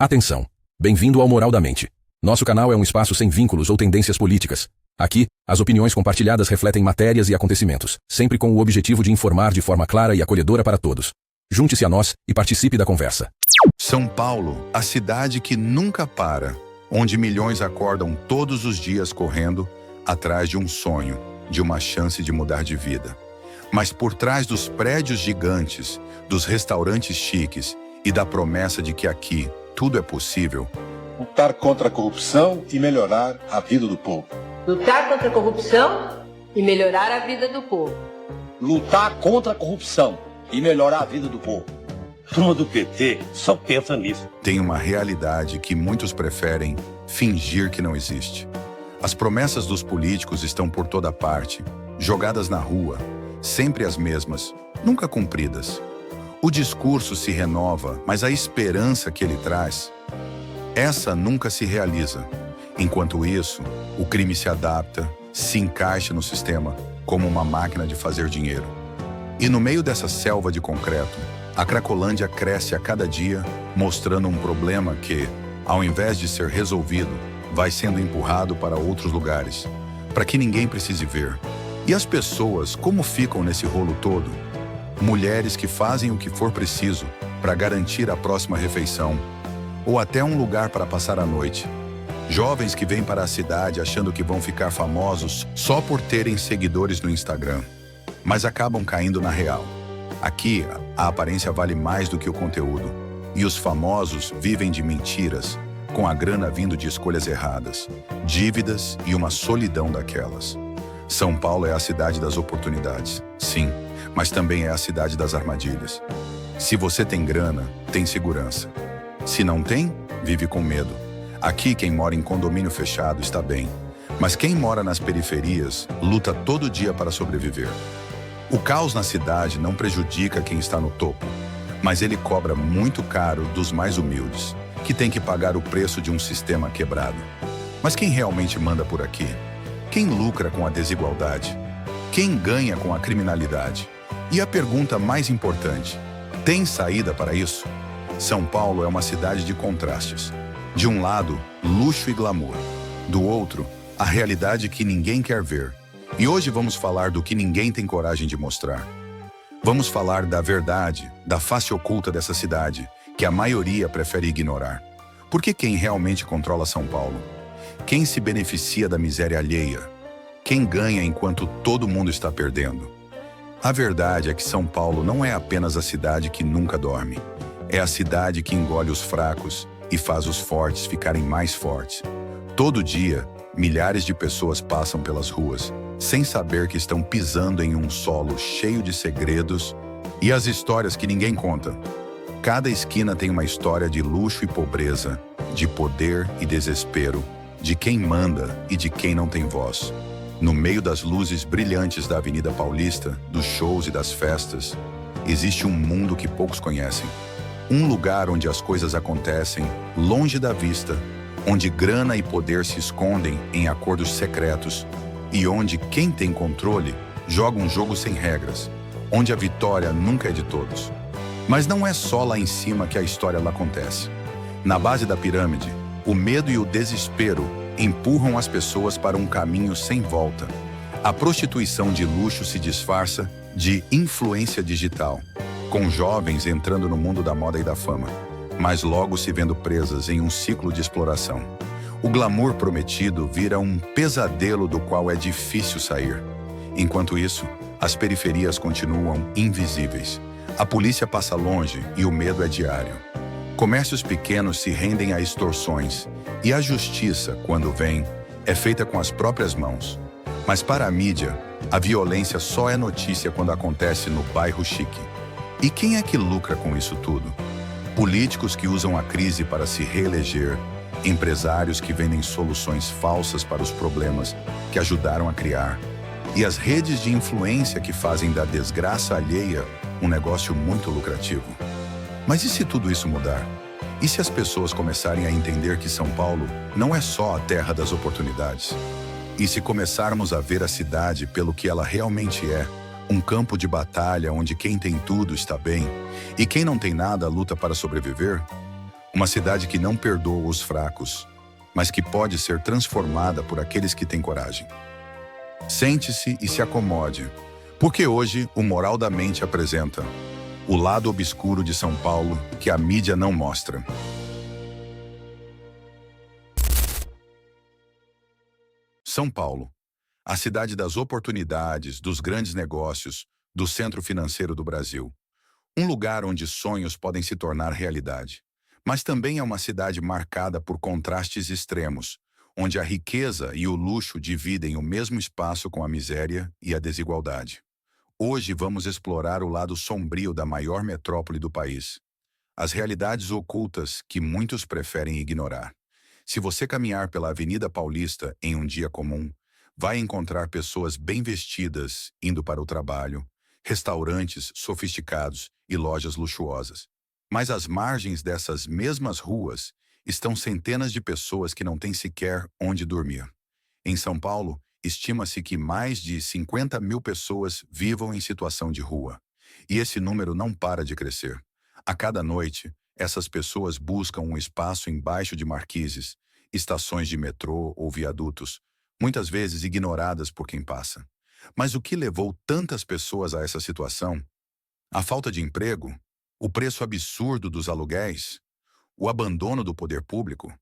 Atenção! Bem-vindo ao Moral da Mente. Nosso canal é um espaço sem vínculos ou tendências políticas. Aqui, as opiniões compartilhadas refletem matérias e acontecimentos, sempre com o objetivo de informar de forma clara e acolhedora para todos. Junte-se a nós e participe da conversa. São Paulo, a cidade que nunca para, onde milhões acordam todos os dias correndo atrás de um sonho, de uma chance de mudar de vida. Mas por trás dos prédios gigantes, dos restaurantes chiques e da promessa de que aqui tudo é possível, lutar contra a corrupção e melhorar a vida do povo. Lutar contra a corrupção e melhorar a vida do povo. Lutar contra a corrupção e melhorar a vida do povo. Turma do PT só pensa nisso. Tem uma realidade que muitos preferem fingir que não existe. As promessas dos políticos estão por toda parte, jogadas na rua, sempre as mesmas, nunca cumpridas. O discurso se renova, mas a esperança que ele traz, essa nunca se realiza. Enquanto isso, o crime se adapta, se encaixa no sistema como uma máquina de fazer dinheiro. E no meio dessa selva de concreto, a Cracolândia cresce a cada dia, mostrando um problema que, ao invés de ser resolvido, vai sendo empurrado para outros lugares, para que ninguém precise ver. E as pessoas, como ficam nesse rolo todo? Mulheres que fazem o que for preciso para garantir a próxima refeição, ou até um lugar para passar a noite. Jovens que vêm para a cidade achando que vão ficar famosos só por terem seguidores no Instagram, mas acabam caindo na real. Aqui, a aparência vale mais do que o conteúdo, e os famosos vivem de mentiras, com a grana vindo de escolhas erradas, dívidas e uma solidão daquelas. São Paulo é a cidade das oportunidades, sim, mas também é a cidade das armadilhas. Se você tem grana, tem segurança. Se não tem, vive com medo. Aqui, quem mora em condomínio fechado está bem, mas quem mora nas periferias luta todo dia para sobreviver. O caos na cidade não prejudica quem está no topo, mas ele cobra muito caro dos mais humildes, que têm que pagar o preço de um sistema quebrado. Mas quem realmente manda por aqui? Quem lucra com a desigualdade? Quem ganha com a criminalidade? E a pergunta mais importante, tem saída para isso? São Paulo é uma cidade de contrastes. De um lado, luxo e glamour. Do outro, a realidade que ninguém quer ver. E hoje vamos falar do que ninguém tem coragem de mostrar. Vamos falar da verdade, da face oculta dessa cidade, que a maioria prefere ignorar. Porque quem realmente controla São Paulo? Quem se beneficia da miséria alheia? Quem ganha enquanto todo mundo está perdendo? A verdade é que São Paulo não é apenas a cidade que nunca dorme. É a cidade que engole os fracos e faz os fortes ficarem mais fortes. Todo dia, milhares de pessoas passam pelas ruas, sem saber que estão pisando em um solo cheio de segredos e as histórias que ninguém conta. Cada esquina tem uma história de luxo e pobreza, de poder e desespero, de quem manda e de quem não tem voz. No meio das luzes brilhantes da Avenida Paulista, dos shows e das festas, existe um mundo que poucos conhecem. Um lugar onde as coisas acontecem, longe da vista, onde grana e poder se escondem em acordos secretos e onde quem tem controle joga um jogo sem regras, onde a vitória nunca é de todos. Mas não é só lá em cima que a história lá acontece. Na base da pirâmide, o medo e o desespero empurram as pessoas para um caminho sem volta. A prostituição de luxo se disfarça de influência digital, com jovens entrando no mundo da moda e da fama, mas logo se vendo presas em um ciclo de exploração. O glamour prometido vira um pesadelo do qual é difícil sair. Enquanto isso, as periferias continuam invisíveis. A polícia passa longe e o medo é diário. Comércios pequenos se rendem a extorsões e a justiça, quando vem, é feita com as próprias mãos. Mas para a mídia, a violência só é notícia quando acontece no bairro chique. E quem é que lucra com isso tudo? Políticos que usam a crise para se reeleger, empresários que vendem soluções falsas para os problemas que ajudaram a criar, e as redes de influência que fazem da desgraça alheia um negócio muito lucrativo. Mas e se tudo isso mudar? E se as pessoas começarem a entender que São Paulo não é só a terra das oportunidades? E se começarmos a ver a cidade pelo que ela realmente é, um campo de batalha onde quem tem tudo está bem e quem não tem nada luta para sobreviver? Uma cidade que não perdoa os fracos, mas que pode ser transformada por aqueles que têm coragem. Sente-se e se acomode, porque hoje o Moral da Mente apresenta o lado obscuro de São Paulo que a mídia não mostra. São Paulo, a cidade das oportunidades, dos grandes negócios, do centro financeiro do Brasil. Um lugar onde sonhos podem se tornar realidade. Mas também é uma cidade marcada por contrastes extremos, onde a riqueza e o luxo dividem o mesmo espaço com a miséria e a desigualdade. Hoje vamos explorar o lado sombrio da maior metrópole do país. As realidades ocultas que muitos preferem ignorar. Se você caminhar pela Avenida Paulista em um dia comum, vai encontrar pessoas bem vestidas indo para o trabalho, restaurantes sofisticados e lojas luxuosas. Mas às margens dessas mesmas ruas estão centenas de pessoas que não têm sequer onde dormir. Em São Paulo, estima-se que mais de 50 mil pessoas vivam em situação de rua. E esse número não para de crescer. A cada noite, essas pessoas buscam um espaço embaixo de marquises, estações de metrô ou viadutos, muitas vezes ignoradas por quem passa. Mas o que levou tantas pessoas a essa situação? A falta de emprego? O preço absurdo dos aluguéis? O abandono do poder público?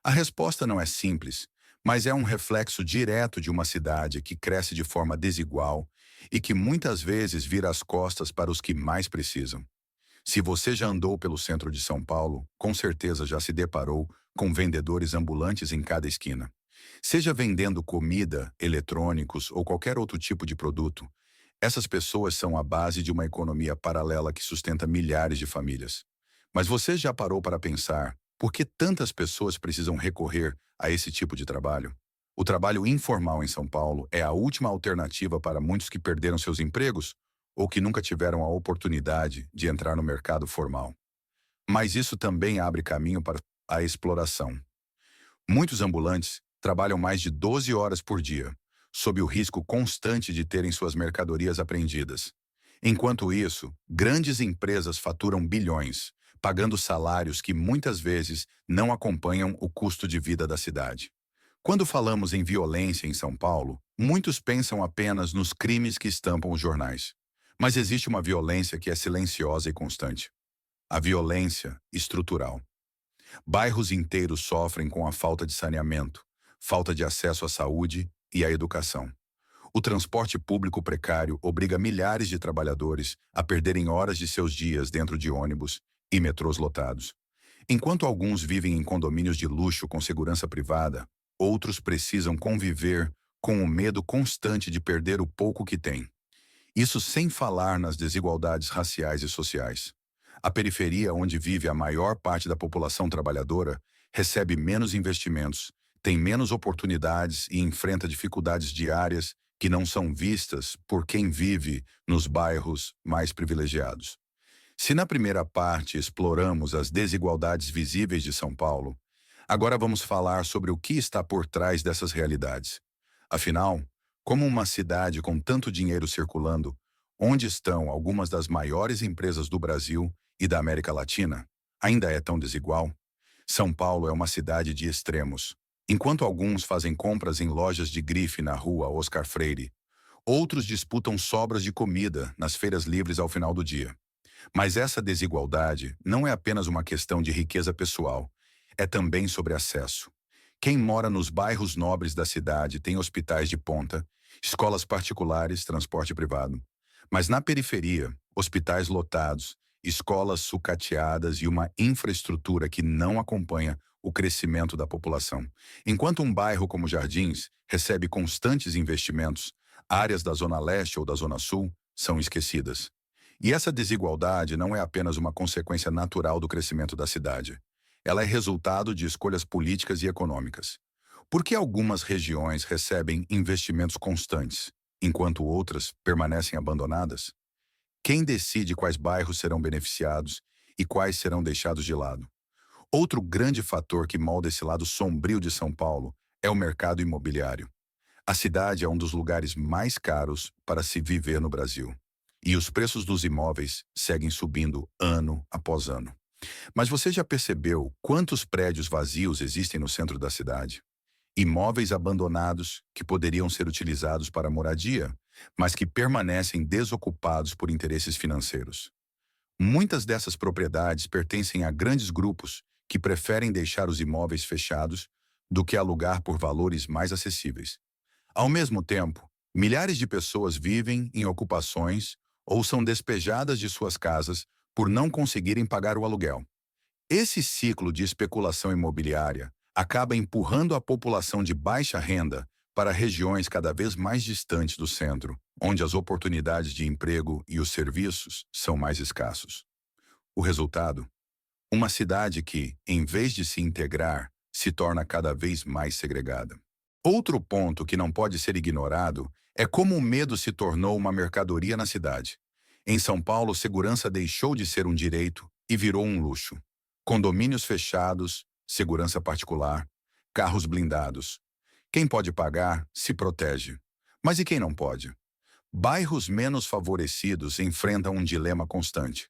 A resposta não é simples, mas é um reflexo direto de uma cidade que cresce de forma desigual e que muitas vezes vira as costas para os que mais precisam. Se você já andou pelo centro de São Paulo, com certeza já se deparou com vendedores ambulantes em cada esquina. Seja vendendo comida, eletrônicos ou qualquer outro tipo de produto, essas pessoas são a base de uma economia paralela que sustenta milhares de famílias. Mas você já parou para pensar por que tantas pessoas precisam recorrer a esse tipo de trabalho? O trabalho informal em São Paulo é a última alternativa para muitos que perderam seus empregos ou que nunca tiveram a oportunidade de entrar no mercado formal. Mas isso também abre caminho para a exploração. Muitos ambulantes trabalham mais de 12 horas por dia, sob o risco constante de terem suas mercadorias apreendidas. Enquanto isso, grandes empresas faturam bilhões, pagando salários que muitas vezes não acompanham o custo de vida da cidade. Quando falamos em violência em São Paulo, muitos pensam apenas nos crimes que estampam os jornais. Mas existe uma violência que é silenciosa e constante. A violência estrutural. Bairros inteiros sofrem com a falta de saneamento, falta de acesso à saúde e à educação. O transporte público precário obriga milhares de trabalhadores a perderem horas de seus dias dentro de ônibus e metrôs lotados. Enquanto alguns vivem em condomínios de luxo com segurança privada, outros precisam conviver com o medo constante de perder o pouco que têm. Isso sem falar nas desigualdades raciais e sociais. A periferia, onde vive a maior parte da população trabalhadora, recebe menos investimentos, tem menos oportunidades e enfrenta dificuldades diárias que não são vistas por quem vive nos bairros mais privilegiados. Se na primeira parte exploramos as desigualdades visíveis de São Paulo, agora vamos falar sobre o que está por trás dessas realidades. Afinal, como uma cidade com tanto dinheiro circulando, onde estão algumas das maiores empresas do Brasil e da América Latina, ainda é tão desigual? São Paulo é uma cidade de extremos. Enquanto alguns fazem compras em lojas de grife na rua Oscar Freire, outros disputam sobras de comida nas feiras livres ao final do dia. Mas essa desigualdade não é apenas uma questão de riqueza pessoal, é também sobre acesso. Quem mora nos bairros nobres da cidade tem hospitais de ponta, escolas particulares, transporte privado. Mas na periferia, hospitais lotados, escolas sucateadas e uma infraestrutura que não acompanha o crescimento da população. Enquanto um bairro como Jardins recebe constantes investimentos, áreas da Zona Leste ou da Zona Sul são esquecidas. E essa desigualdade não é apenas uma consequência natural do crescimento da cidade. Ela é resultado de escolhas políticas e econômicas. Por que algumas regiões recebem investimentos constantes, enquanto outras permanecem abandonadas? Quem decide quais bairros serão beneficiados e quais serão deixados de lado? Outro grande fator que molda esse lado sombrio de São Paulo é o mercado imobiliário. A cidade é um dos lugares mais caros para se viver no Brasil. E os preços dos imóveis seguem subindo ano após ano. Mas você já percebeu quantos prédios vazios existem no centro da cidade? Imóveis abandonados que poderiam ser utilizados para moradia, mas que permanecem desocupados por interesses financeiros. Muitas dessas propriedades pertencem a grandes grupos que preferem deixar os imóveis fechados do que alugar por valores mais acessíveis. Ao mesmo tempo, milhares de pessoas vivem em ocupações ou são despejadas de suas casas por não conseguirem pagar o aluguel. Esse ciclo de especulação imobiliária acaba empurrando a população de baixa renda para regiões cada vez mais distantes do centro, onde as oportunidades de emprego e os serviços são mais escassos. O resultado? Uma cidade que, em vez de se integrar, se torna cada vez mais segregada. Outro ponto que não pode ser ignorado é como o medo se tornou uma mercadoria na cidade. Em São Paulo, segurança deixou de ser um direito e virou um luxo. Condomínios fechados, segurança particular, carros blindados. Quem pode pagar, se protege. Mas e quem não pode? Bairros menos favorecidos enfrentam um dilema constante.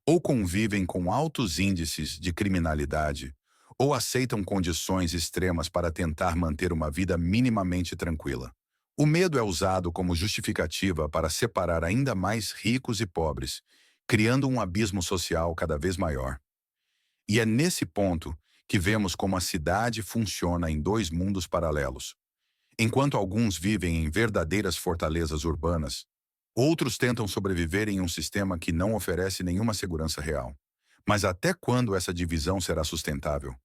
Ou convivem com altos índices de criminalidade, ou aceitam condições extremas para tentar manter uma vida minimamente tranquila. O medo é usado como justificativa para separar ainda mais ricos e pobres, criando um abismo social cada vez maior. E é nesse ponto que vemos como a cidade funciona em dois mundos paralelos. Enquanto alguns vivem em verdadeiras fortalezas urbanas, outros tentam sobreviver em um sistema que não oferece nenhuma segurança real. Mas até quando essa divisão será sustentável?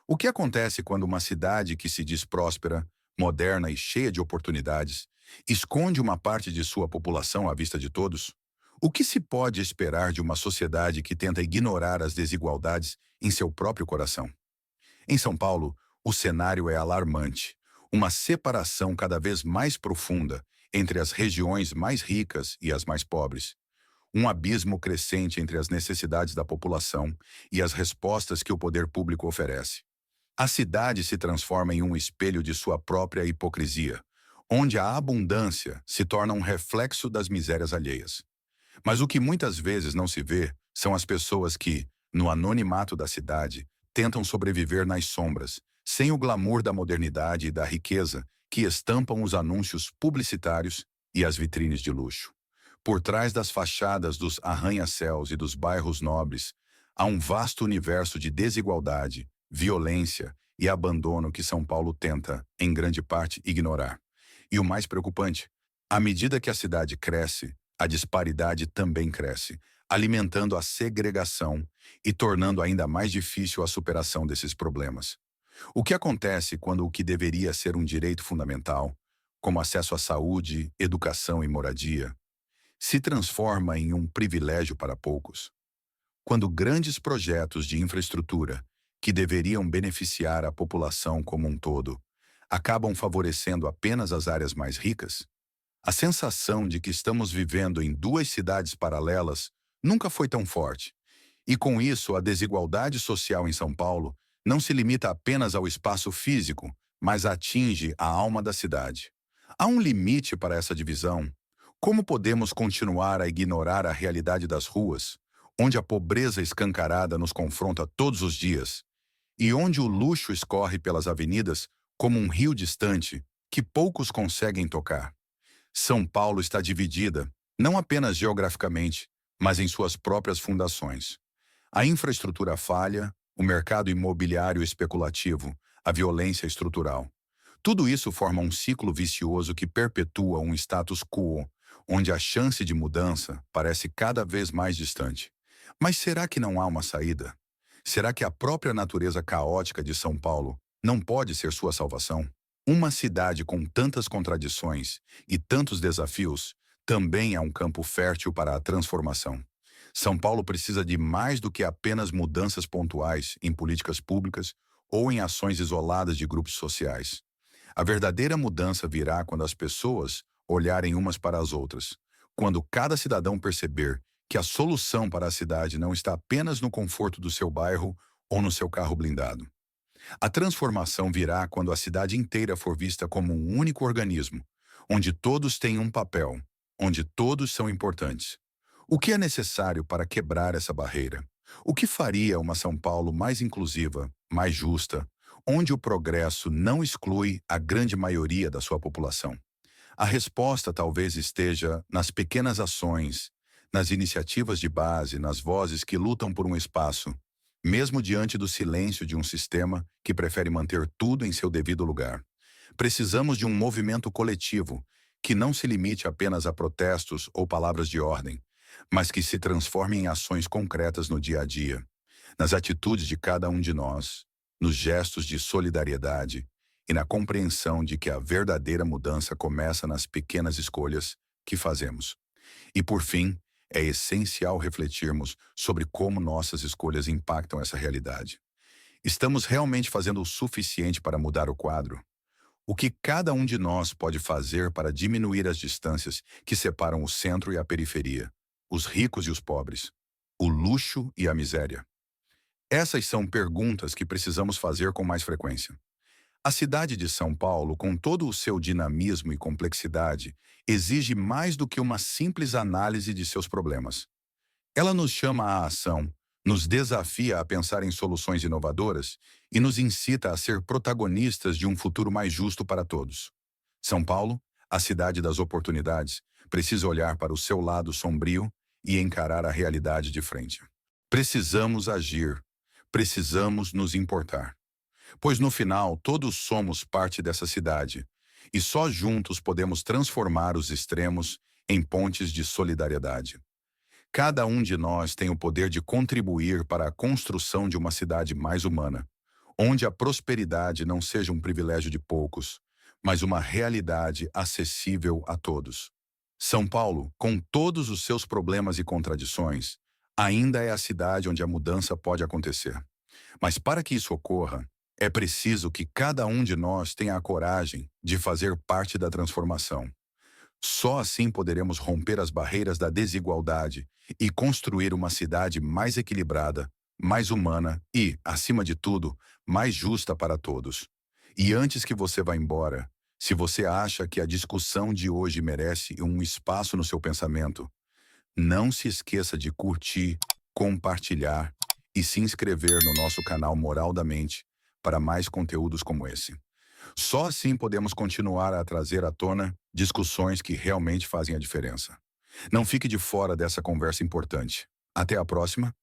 O que acontece quando uma cidade que se diz próspera, moderna e cheia de oportunidades, esconde uma parte de sua população à vista de todos? O que se pode esperar de uma sociedade que tenta ignorar as desigualdades em seu próprio coração? Em São Paulo, o cenário é alarmante. Uma separação cada vez mais profunda entre as regiões mais ricas e as mais pobres. Um abismo crescente entre as necessidades da população e as respostas que o poder público oferece. A cidade se transforma em um espelho de sua própria hipocrisia, onde a abundância se torna um reflexo das misérias alheias. Mas o que muitas vezes não se vê são as pessoas que, no anonimato da cidade, tentam sobreviver nas sombras, sem o glamour da modernidade e da riqueza que estampam os anúncios publicitários e as vitrines de luxo. Por trás das fachadas dos arranha-céus e dos bairros nobres, há um vasto universo de desigualdade, violência e abandono que São Paulo tenta, em grande parte, ignorar. E o mais preocupante, à medida que a cidade cresce, a disparidade também cresce, alimentando a segregação e tornando ainda mais difícil a superação desses problemas. O que acontece quando o que deveria ser um direito fundamental, como acesso à saúde, educação e moradia, se transforma em um privilégio para poucos? Quando grandes projetos de infraestrutura, que deveriam beneficiar a população como um todo, acabam favorecendo apenas as áreas mais ricas? A sensação de que estamos vivendo em duas cidades paralelas nunca foi tão forte. E com isso, a desigualdade social em São Paulo não se limita apenas ao espaço físico, mas atinge a alma da cidade. Há um limite para essa divisão? Como podemos continuar a ignorar a realidade das ruas, onde a pobreza escancarada nos confronta todos os dias, e onde o luxo escorre pelas avenidas como um rio distante que poucos conseguem tocar? São Paulo está dividida, não apenas geograficamente, mas em suas próprias fundações. A infraestrutura falha, o mercado imobiliário especulativo, a violência estrutural. Tudo isso forma um ciclo vicioso que perpetua um status quo, onde a chance de mudança parece cada vez mais distante. Mas será que não há uma saída? Será que a própria natureza caótica de São Paulo não pode ser sua salvação? Uma cidade com tantas contradições e tantos desafios também é um campo fértil para a transformação. São Paulo precisa de mais do que apenas mudanças pontuais em políticas públicas ou em ações isoladas de grupos sociais. A verdadeira mudança virá quando as pessoas olharem umas para as outras, quando cada cidadão perceber que a solução para a cidade não está apenas no conforto do seu bairro ou no seu carro blindado. A transformação virá quando a cidade inteira for vista como um único organismo, onde todos têm um papel, onde todos são importantes. O que é necessário para quebrar essa barreira? O que faria uma São Paulo mais inclusiva, mais justa, onde o progresso não exclui a grande maioria da sua população? A resposta talvez esteja nas pequenas ações, nas iniciativas de base, nas vozes que lutam por um espaço, mesmo diante do silêncio de um sistema que prefere manter tudo em seu devido lugar. Precisamos de um movimento coletivo que não se limite apenas a protestos ou palavras de ordem, mas que se transforme em ações concretas no dia a dia, nas atitudes de cada um de nós, nos gestos de solidariedade e na compreensão de que a verdadeira mudança começa nas pequenas escolhas que fazemos. E, por fim, é essencial refletirmos sobre como nossas escolhas impactam essa realidade. Estamos realmente fazendo o suficiente para mudar o quadro? O que cada um de nós pode fazer para diminuir as distâncias que separam o centro e a periferia, os ricos e os pobres, o luxo e a miséria? Essas são perguntas que precisamos fazer com mais frequência. A cidade de São Paulo, com todo o seu dinamismo e complexidade, exige mais do que uma simples análise de seus problemas. Ela nos chama à ação, nos desafia a pensar em soluções inovadoras e nos incita a ser protagonistas de um futuro mais justo para todos. São Paulo, a cidade das oportunidades, precisa olhar para o seu lado sombrio e encarar a realidade de frente. Precisamos agir, precisamos nos importar. Pois no final, todos somos parte dessa cidade, e só juntos podemos transformar os extremos em pontes de solidariedade. Cada um de nós tem o poder de contribuir para a construção de uma cidade mais humana, onde a prosperidade não seja um privilégio de poucos, mas uma realidade acessível a todos. São Paulo, com todos os seus problemas e contradições, ainda é a cidade onde a mudança pode acontecer. Mas para que isso ocorra, é preciso que cada um de nós tenha a coragem de fazer parte da transformação. Só assim poderemos romper as barreiras da desigualdade e construir uma cidade mais equilibrada, mais humana e, acima de tudo, mais justa para todos. E antes que você vá embora, se você acha que a discussão de hoje merece um espaço no seu pensamento, não se esqueça de curtir, compartilhar e se inscrever no nosso canal Moral da Mente para mais conteúdos como esse. Só assim podemos continuar a trazer à tona discussões que realmente fazem a diferença. Não fique de fora dessa conversa importante. Até a próxima